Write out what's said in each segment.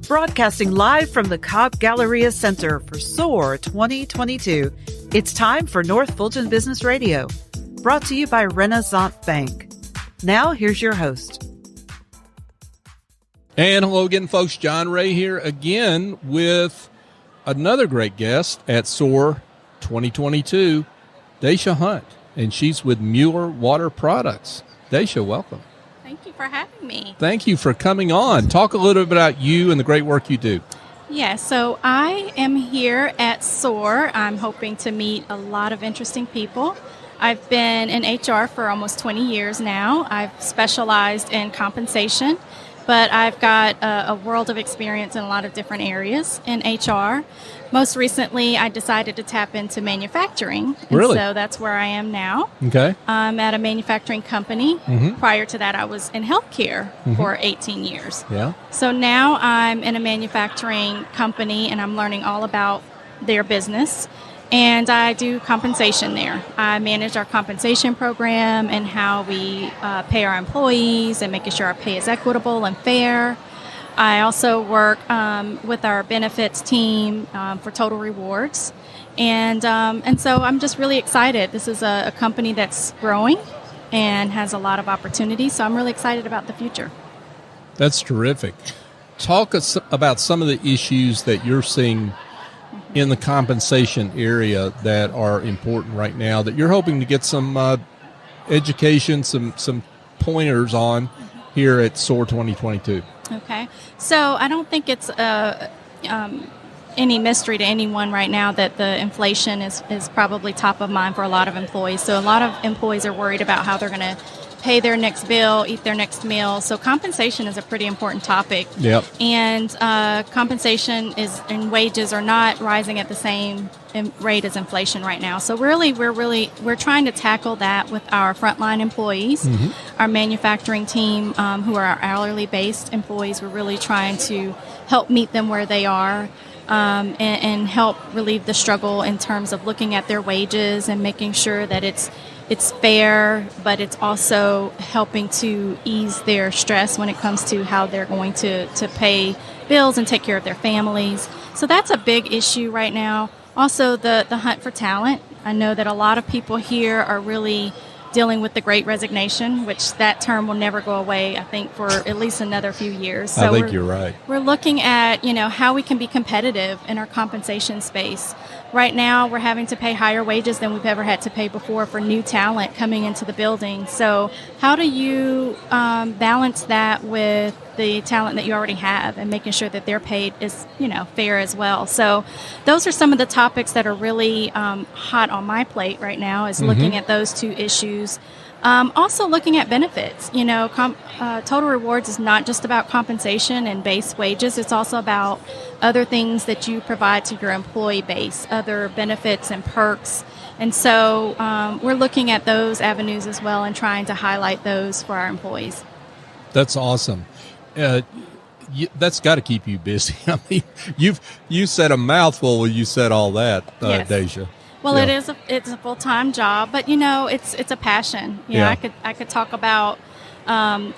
Broadcasting live from the Cobb Galleria Center for SOAHR 2022, it's time for North Fulton Business Radio, brought to you by Renaissance Bank. Now, here's your host. And hello again, folks. John Ray here again with another great guest at SOAHR 2022, Daisha Hunt, and she's with Mueller Water Products. Daisha, welcome. Thank you for having me. Thank you for coming on. Talk a little bit about you and the great work you do. Yeah, so I am here at SOAHR. I'm hoping to meet a lot of interesting people. I've been in HR for almost 20 years now. I've specialized in compensation, but I've got a world of experience in a lot of different areas in HR. Most recently, I decided to tap into manufacturing. Really? And so that's where I am now. Okay. I'm at a manufacturing company. Mm-hmm. Prior to that, I was in healthcare for 18 years. Yeah. So now I'm in a manufacturing company, and I'm learning all about their business. And I do compensation there. I manage our compensation program and how we pay our employees and making sure our pay is equitable and fair. I also work with our benefits team for total rewards. And so I'm just really excited. This is a company that's growing and has a lot of opportunities. So I'm really excited about the future. That's terrific. Talk about some of the issues that you're seeing in the compensation area that are important right now that you're hoping to get some education, some pointers on here at SOAHR 2022. Okay. So I don't think it's any mystery to anyone right now that the inflation is probably top of mind for a lot of employees. So a lot of employees are worried about how they're going to pay their next bill, eat their next meal. So compensation is a pretty important topic. Yep. And compensation and wages are not rising at the same rate as inflation right now. So we're trying to tackle that with our frontline employees, our manufacturing team, who are our hourly based employees. We're really trying to help meet them where they are. And help relieve the struggle in terms of looking at their wages and making sure that it's fair, but it's also helping to ease their stress when it comes to how they're going to pay bills and take care of their families. So that's a big issue right now. Also, the hunt for talent. I know that a lot of people here are really dealing with the Great Resignation, which that term will never go away, I think, for at least another few years. So I think you're right. We're looking at, how we can be competitive in our compensation space. Right now, we're having to pay higher wages than we've ever had to pay before for new talent coming into the building. So how do you balance that with the talent that you already have and making sure that they're paid is, fair as well? So those are some of the topics that are really hot on my plate right now, is looking at those two issues. Also looking at benefits. Total rewards is not just about compensation and base wages. It's also about other things that you provide to your employee base, other benefits and perks. And so we're looking at those avenues as well and trying to highlight those for our employees. That's awesome. That's got to keep you busy. I mean, you said a mouthful when you said all that, Yes. Deja. Well, yeah. It's a full-time job, but it's a passion. I could talk about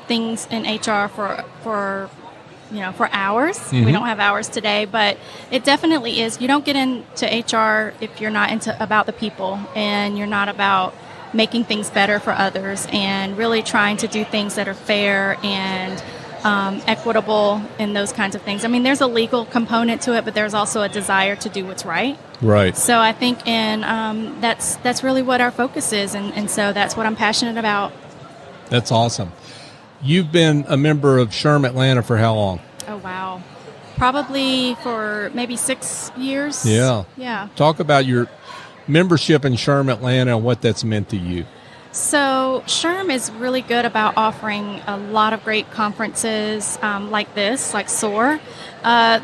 things in HR for hours. We don't have hours today, but it definitely is. You don't get into HR if you're not about the people and you're not about making things better for others and really trying to do things that are fair and equitable and those kinds of things. I mean, there's a legal component to it, but there's also a desire to do what's right. Right. So I think that's really what our focus is, and so that's what I'm passionate about. That's awesome. You've been a member of SHRM Atlanta for how long? Oh, wow. Probably for maybe 6 years. Yeah. Yeah. Talk about your membership in SHRM Atlanta and what that's meant to you. So SHRM is really good about offering a lot of great conferences like this, like SOAHR.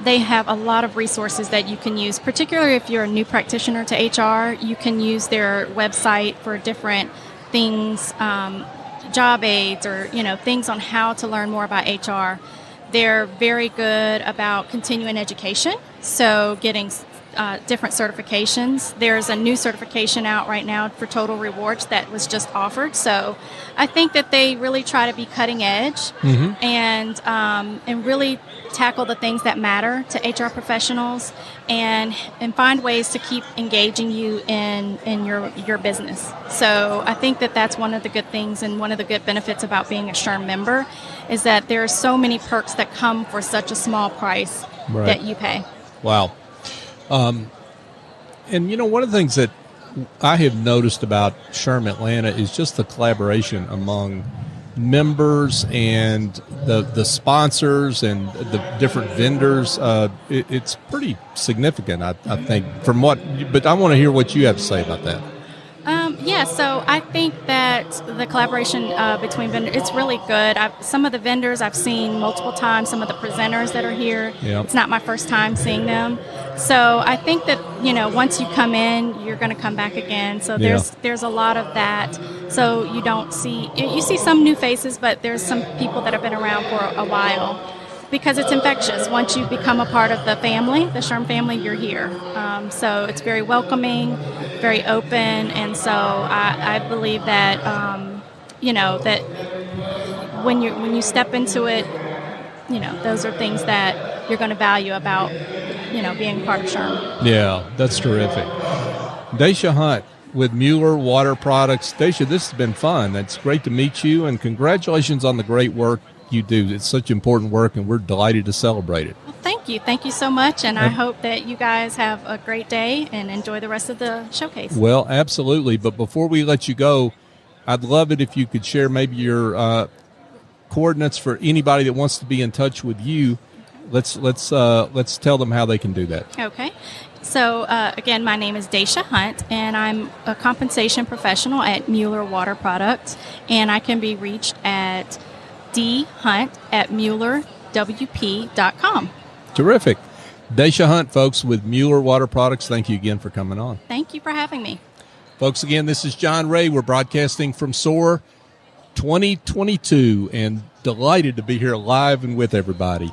They have a lot of resources that you can use, particularly if you're a new practitioner to HR. You can use their website for different things, job aids or, things on how to learn more about HR. They're very good about continuing education, so getting different certifications. There's a new certification out right now for Total Rewards that was just offered. So I think that they really try to be cutting edge and really tackle the things that matter to HR professionals and find ways to keep engaging you in your business. So I think that that's one of the good things and one of the good benefits about being a SHRM member is that there are so many perks that come for such a small price that you pay. Wow. And, one of the things that I have noticed about SHRM Atlanta is just the collaboration among members and the sponsors and the different vendors. It's pretty significant, I think, but I want to hear what you have to say about that. So I think that the collaboration between vendors, it's really good. Some of the vendors I've seen multiple times, some of the presenters that are here, It's not my first time seeing them. So I think that, once you come in, you're going to come back again. So there's a lot of that. So you see some new faces, but there's some people that have been around for a while. Because it's infectious. Once you become a part of the family, the SHRM family, you're here. So it's very welcoming, very open, and so I believe that that when you step into it, those are things that you're going to value about being part of SHRM. Yeah, that's terrific. Daisha Hunt with Mueller Water Products. Daisha, this has been fun. It's great to meet you, and congratulations on the great work you do. It's such important work, and we're delighted to celebrate it. Well, thank you. Thank you so much, and I hope that you guys have a great day and enjoy the rest of the showcase. Well, absolutely. But before we let you go, I'd love it if you could share maybe your coordinates for anybody that wants to be in touch with you. Let's tell them how they can do that. Okay. So, again, my name is Daisha Hunt, and I'm a compensation professional at Mueller Water Products, and I can be reached at dhunt@muellerwp.com. Terrific. Daisha Hunt, folks, with Mueller Water Products. Thank you again for coming on. Thank you for having me. Folks, again, this is John Ray. We're broadcasting from SOAHR 2022 and delighted to be here live and with everybody.